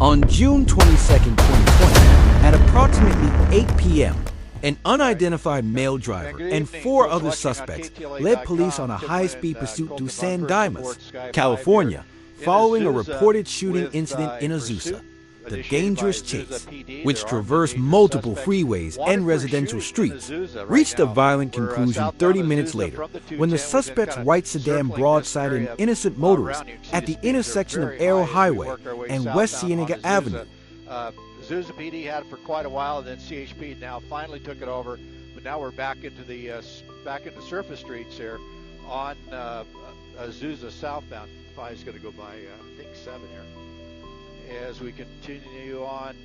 On June 22, 2020, at approximately 8 p.m., an unidentified male driver and 4 other suspects led police on a high-speed pursuit through San Dimas, California, following a reported shooting incident in Azusa. The dangerous chase, which traversed multiple freeways and residential streets, reached a violent conclusion 30 minutes later when the suspect's white sedan broadsided an innocent motorist at the intersection of Arrow Highway and West Cienega Avenue. Azusa PD had it for quite a while, and then CHP now finally took it over. But now we're back into the surface streets here on Azusa southbound. 5 is going to go by I think 7 here. As we continue on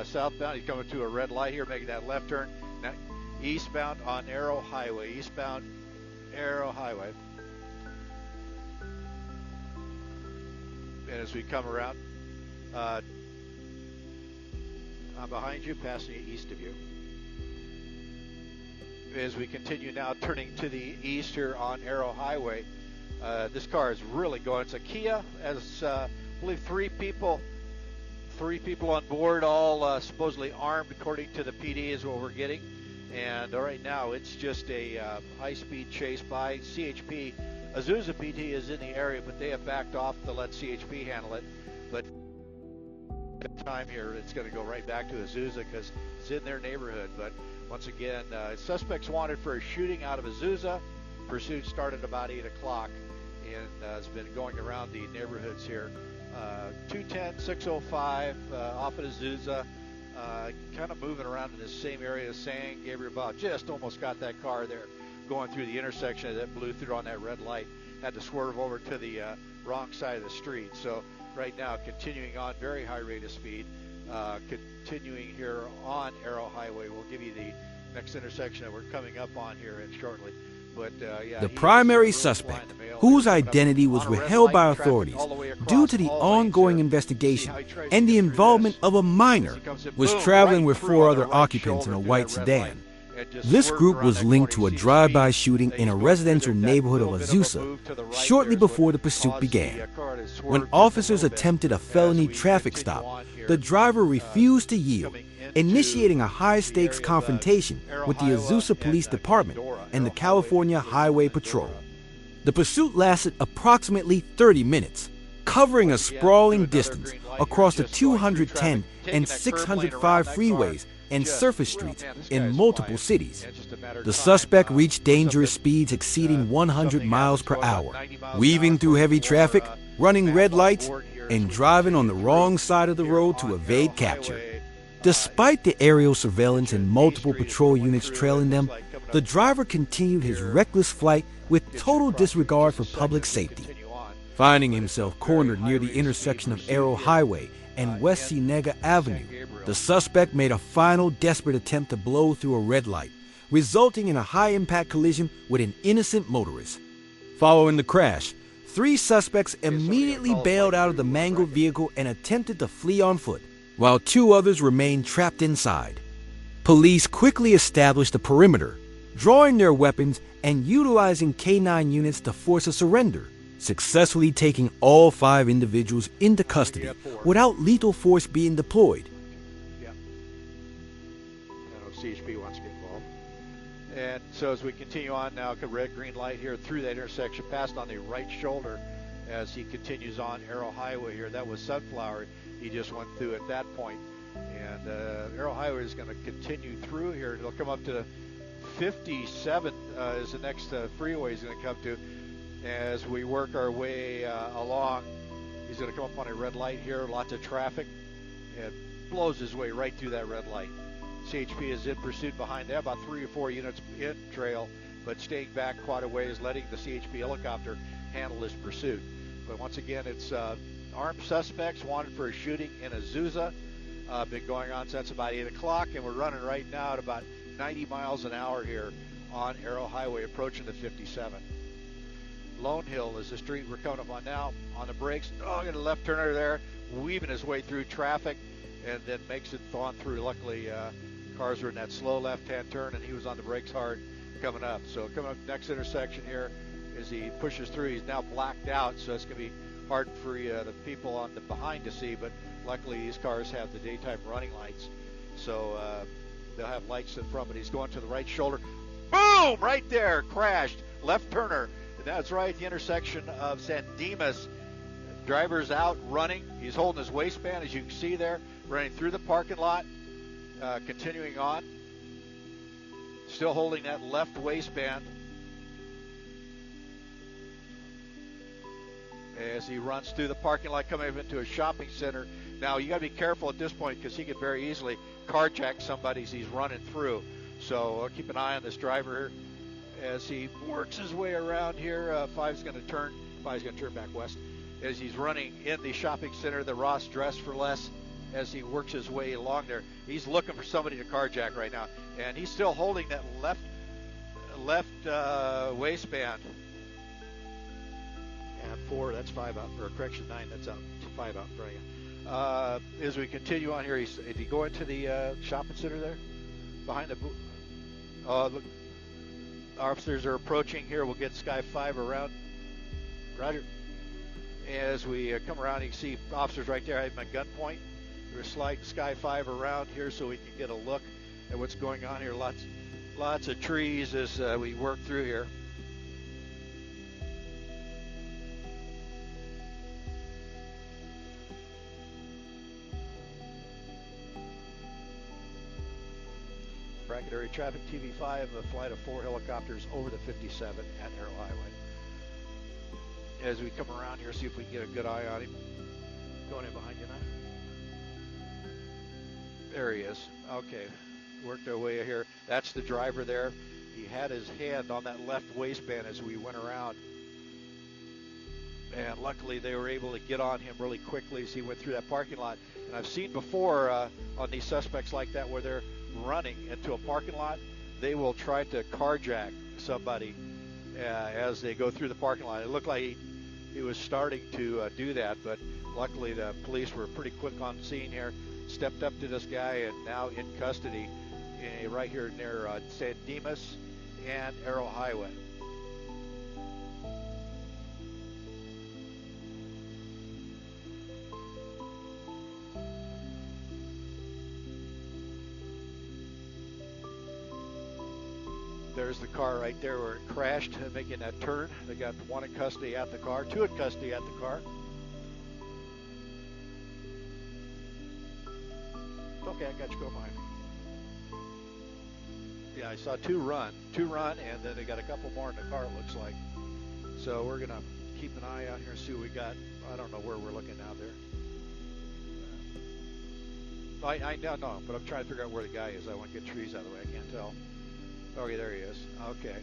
southbound, he's coming to a red light here, making that left turn. Now eastbound on Arrow Highway. Eastbound Arrow Highway. And as we come around, I'm behind you, passing east of you. As we continue now, turning to the east here on Arrow Highway, this car is really going. It's a Kia, as I believe 3 people on board, all supposedly armed, according to the PD, is what we're getting. And right now, it's just a high-speed chase by CHP. Azusa PD is in the area, but they have backed off to let CHP handle it. But time here, it's going to go right back to Azusa because it's in their neighborhood. But once again, suspects wanted for a shooting out of Azusa. Pursuit started about 8 o'clock and has been going around the neighborhoods here. 210, 605 off at Azusa, kind of moving around in the same area as San Gabriel. Just almost got that car there going through the intersection that blew through on that red light. Had to swerve over to the wrong side of the street. So right now, continuing on very high rate of speed, continuing here on Arrow Highway. We'll give you the next intersection that we're coming up on here shortly. But, yeah, the primary suspect, whose identity was withheld by authorities due to the ongoing investigation and the involvement of a minor, was traveling with 4 other occupants in a white sedan. This group was linked to a drive-by shooting in a residential neighborhood of Azusa shortly before the pursuit began. When officers attempted a felony traffic stop, the driver refused to yield, initiating a high-stakes confrontation with the Azusa Police Department and the California Highway Patrol. The pursuit lasted approximately 30 minutes, covering a sprawling distance across the 210 and 605 freeways and surface streets in multiple cities. The suspect reached dangerous speeds exceeding 100 miles per hour, weaving through heavy traffic, running red lights, and driving on the wrong side of the road to evade capture. Despite the aerial surveillance and multiple patrol units trailing them, the driver continued his reckless flight with total disregard for public safety. Finding himself cornered near the intersection of Arrow Highway and West Cienega Avenue, the suspect made a final desperate attempt to blow through a red light, resulting in a high-impact collision with an innocent motorist. Following the crash, 3 suspects immediately bailed out of the mangled vehicle and attempted to flee on foot, while 2 others remained trapped inside. Police quickly established a perimeter, drawing their weapons and utilizing K-9 units to force a surrender, successfully taking all 5 individuals into custody without lethal force being deployed. Yeah. CHP wants to get involved. And so as we continue on now, red, green light here through that intersection, passed on the right shoulder as he continues on Arrow Highway here. That was Sunflower. He just went through at that point. And Arrow Highway is going to continue through here. It'll come up to 57 is the next freeway he's going to come to. As we work our way along, he's going to come up on a red light here, lots of traffic, and blows his way right through that red light. CHP is in pursuit behind that, about 3 or 4 units in trail, but staying back quite a ways, letting the CHP helicopter handle this pursuit. But once again, it's armed suspects wanted for a shooting in Azusa. Been going on since about 8 o'clock, and we're running right now at about 90 miles an hour here on Arrow Highway, approaching the 57. Lone Hill is the street we're coming up on now. On the brakes, got a left turner there, weaving his way through traffic, and then makes it on through. Luckily, cars were in that slow left-hand turn, and he was on the brakes hard coming up. So coming up next intersection here, as he pushes through, he's now blacked out, so it's going to be hard for the people on the behind to see. But Luckily, these cars have the daytime running lights, so they'll have lights in front, but he's going to the right shoulder. Boom! Right there, crashed. Left turner. And that's right at the intersection of San Dimas. Driver's out running. He's holding his waistband, as you can see there, running through the parking lot, continuing on. Still holding that left waistband as he runs through the parking lot, coming up into a shopping center. Now, you got to be careful at this point because he could very easily carjack somebody as he's running through. So keep an eye on this driver as he works his way around here. Five's going to turn back west as he's running in the shopping center, the Ross Dress for Less, as he works his way along there. He's looking for somebody to carjack right now, and he's still holding that left waistband. And 4, that's 5 out, or correction, 9, that's out, 5 out in front of you. As we continue on here, did he go into the shopping center there? Behind the booth? Look, officers are approaching here. We'll get Sky 5 around. Roger. As we come around, you can see officers right there having a gunpoint. We're sliding Sky 5 around here so we can get a look at what's going on here. Lots of trees as we work through here. Bracket area traffic, TV5, a flight of 4 helicopters over the 57 at Arrow Highway. As we come around here, see if we can get a good eye on him. Going in behind you now. There he is. Okay, worked our way here. That's the driver there. He had his hand on that left waistband as we went around. And luckily they were able to get on him really quickly as he went through that parking lot. And I've seen before on these suspects like that where they're running into a parking lot, they will try to carjack somebody as they go through the parking lot. It looked like he was starting to do that, but luckily the police were pretty quick on scene here, stepped up to this guy, and now in custody right here near San Dimas and Arrow Highway. There's the car right there where it crashed, making that turn. They got 1 in custody at the car, 2 in custody at the car. Okay, I got you going by. Yeah, I saw 2 run, and then they got a couple more in the car, it looks like. So we're gonna keep an eye out here and see what we got. I don't know where we're looking now there. I don't know, but I'm trying to figure out where the guy is. I want to get trees out of the way, I can't tell. Okay, there he is. Okay.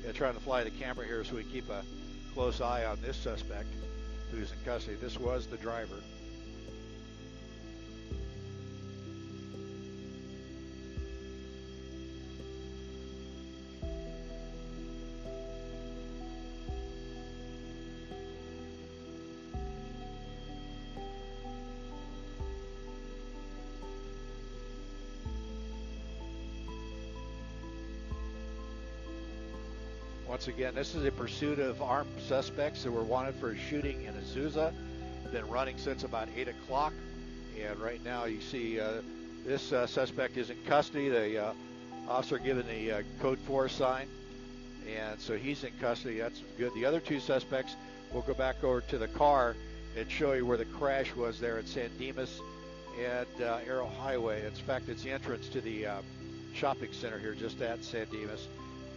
Yeah, trying to fly the camera here so we keep a close eye on this suspect who's in custody. This was the driver. Once again, this is a pursuit of armed suspects who were wanted for a shooting in Azusa. Been running since about 8 o'clock. And right now you see this suspect is in custody. The officer given the code 4 sign. And so he's in custody. That's good. The other 2 suspects, we'll go back over to the car and show you where the crash was there at San Dimas and Arrow Highway. In fact, it's the entrance to the shopping center here just at San Dimas.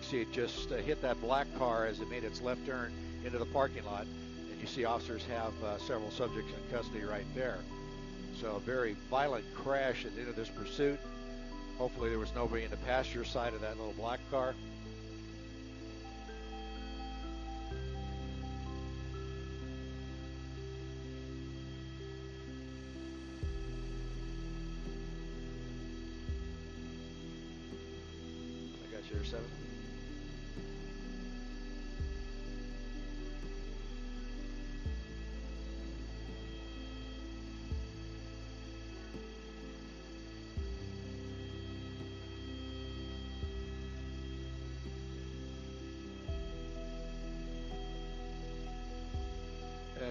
See it just hit that black car as it made its left turn into the parking lot, and you see officers have several subjects in custody right there. So a very violent crash at the end of this pursuit. Hopefully there was nobody in the passenger side of that little black car. I got you there, 7.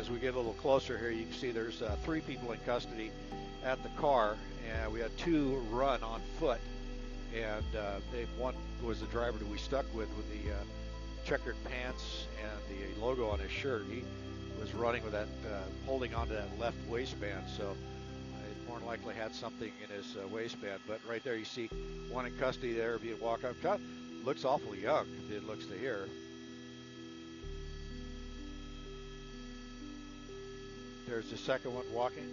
as we get a little closer here, you can see there's 3 people in custody at the car, and we had 2 run on foot, and one was the driver that we stuck with the checkered pants and the logo on his shirt. He was running with that, holding onto that left waistband, so it more than likely had something in his waistband. But right there you see one in custody there. If you walk up, looks awfully young, it looks to here. There's the second one walking.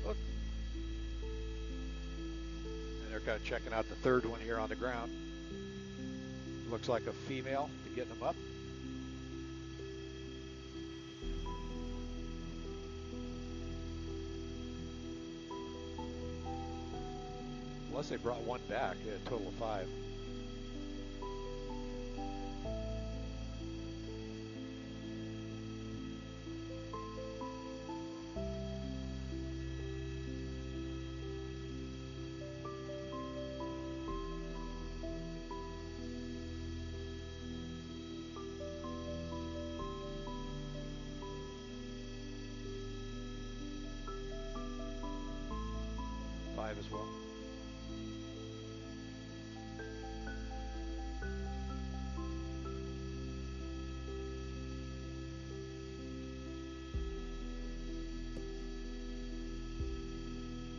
Look. And they're kind of checking out the third one here on the ground. Looks like a female to get them up. Unless they brought one back, a total of 5. As well.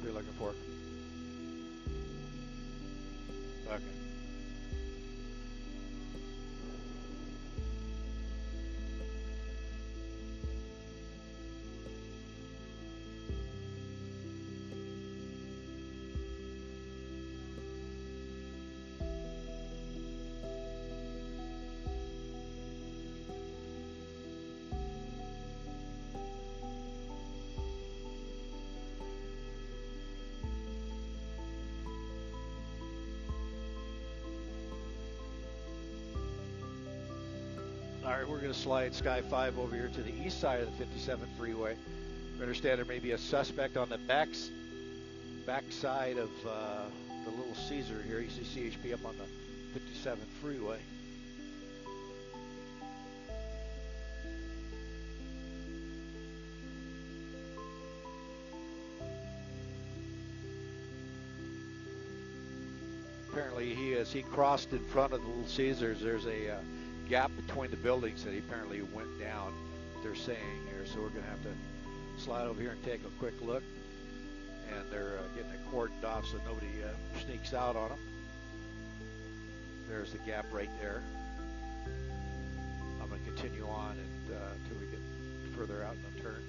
What are you looking for? Okay. All right, we're going to slide Sky 5 over here to the east side of the 57 freeway. We understand there may be a suspect on the back side of the Little Caesar here. You see CHP up on the 57 freeway. Apparently, as he crossed in front of the Little Caesars, there's a gap between the buildings that he apparently went down, they're saying here. So we're going to have to slide over here and take a quick look. And they're getting it cordoned off so nobody sneaks out on them. There's the gap right there. I'm going to continue on until we get further out in the turn.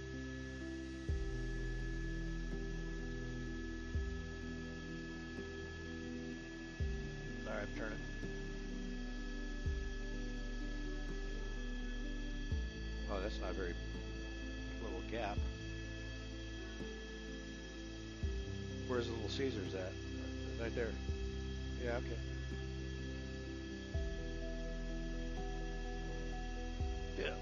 All right, I'm turning. Oh, that's not a very little gap. Where's the Little Caesars at? Right there. Yeah, okay. Yeah.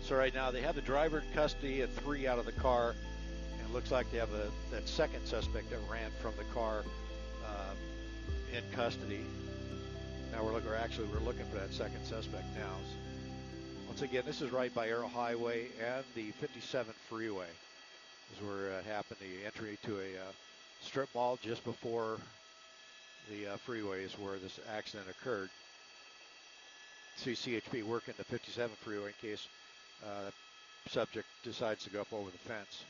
So right now they have the driver in custody and 3 out of the car, and it looks like they have that second suspect that ran from the car in custody. Now we're looking for that second suspect now. So once again, this is right by Arrow Highway and the 57 freeway. This is where it happened. The entry to a strip mall just before the freeway is where this accident occurred. See CHP working the 57 freeway in case the subject decides to go up over the fence.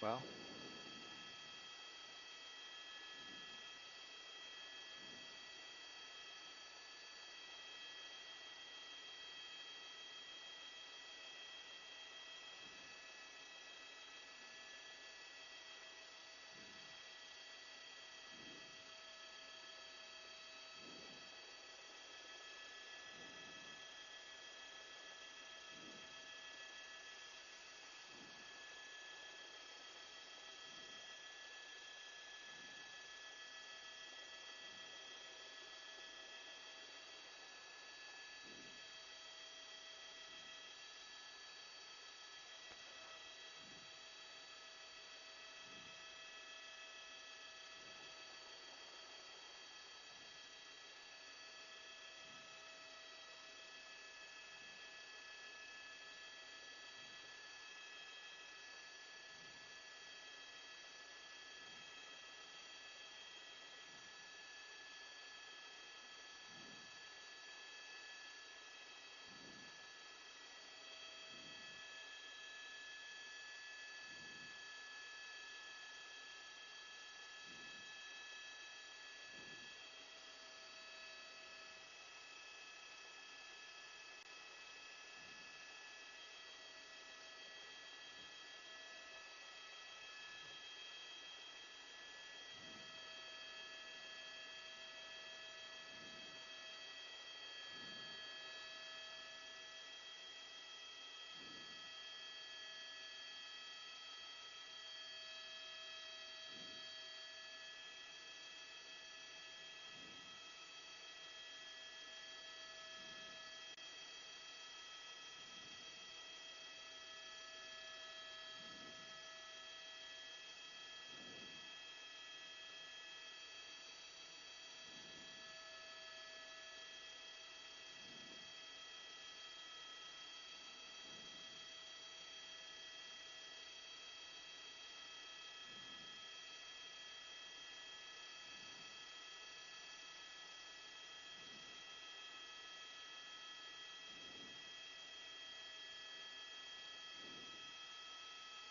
Well,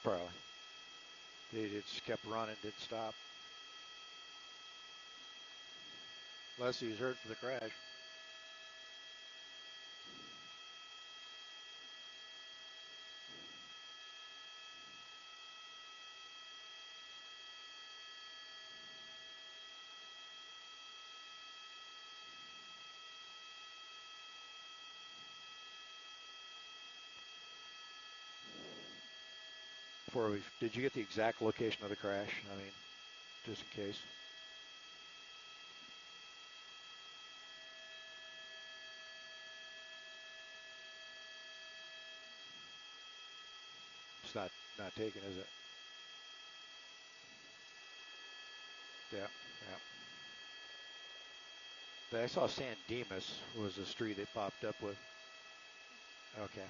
Probably. They just kept running, didn't stop. Unless he was hurt for the crash. Did you get the exact location of the crash? I mean, just in case. It's not taken, is it? Yeah, yeah. But I saw San Dimas was the street it popped up with. Okay.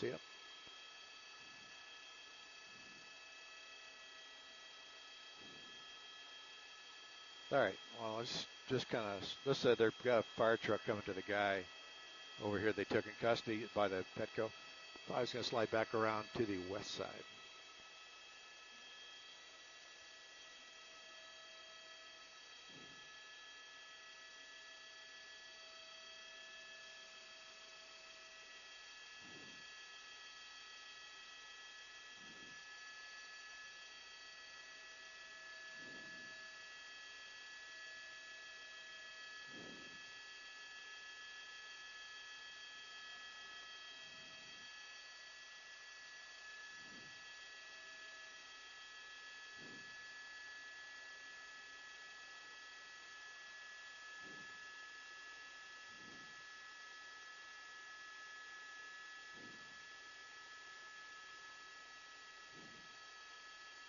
See ya. All right. Well, let's just kind of, let's say they've got a fire truck coming to the guy over here. They took in custody by the Petco. I was going to slide back around to the west side.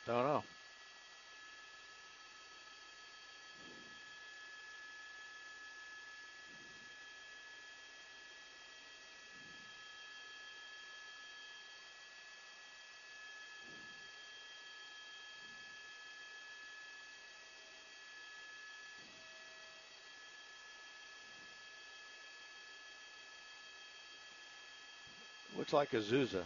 Don't know. Looks like Azusa.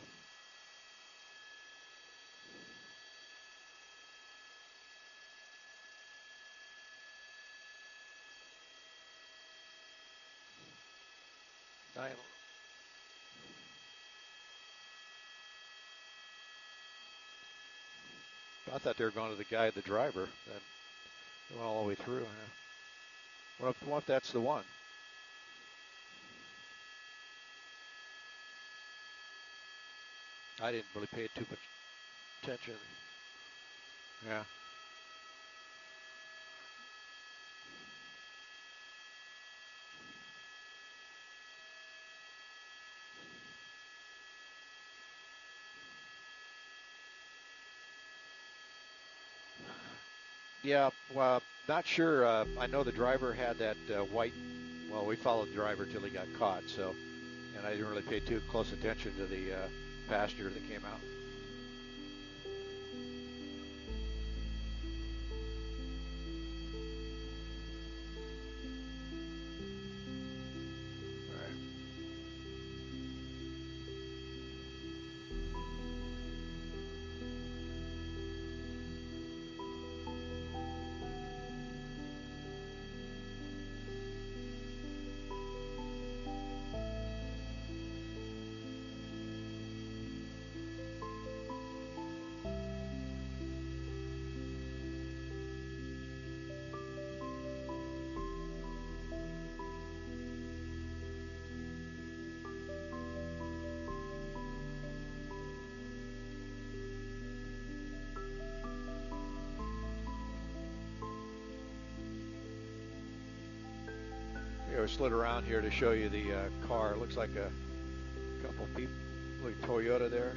I thought they were going to the guy, the driver. That went all the way through. What if that's the one? I didn't really pay too much attention. Yeah. Yeah, well, not sure. I know the driver had that white. Well, we followed the driver till he got caught. So, and I didn't really pay too close attention to the passenger that came out. I slid around here to show you the car. It looks like a couple people, like Toyota there.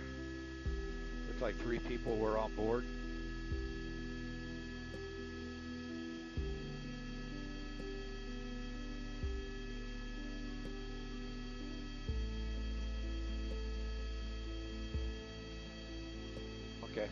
Looks like 3 people were on board. Okay.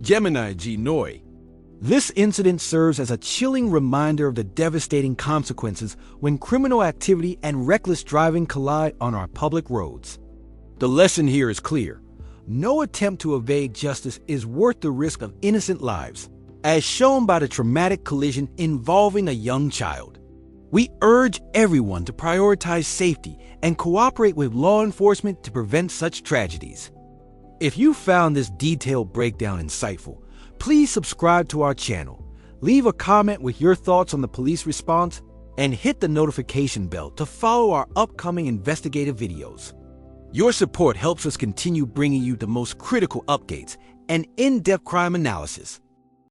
Gemini G. Noi. This incident serves as a chilling reminder of the devastating consequences when criminal activity and reckless driving collide on our public roads. The lesson here is clear. No attempt to evade justice is worth the risk of innocent lives, as shown by the traumatic collision involving a young child. We urge everyone to prioritize safety and cooperate with law enforcement to prevent such tragedies. If you found this detailed breakdown insightful, please subscribe to our channel, leave a comment with your thoughts on the police response, and hit the notification bell to follow our upcoming investigative videos. Your support helps us continue bringing you the most critical updates and in-depth crime analysis.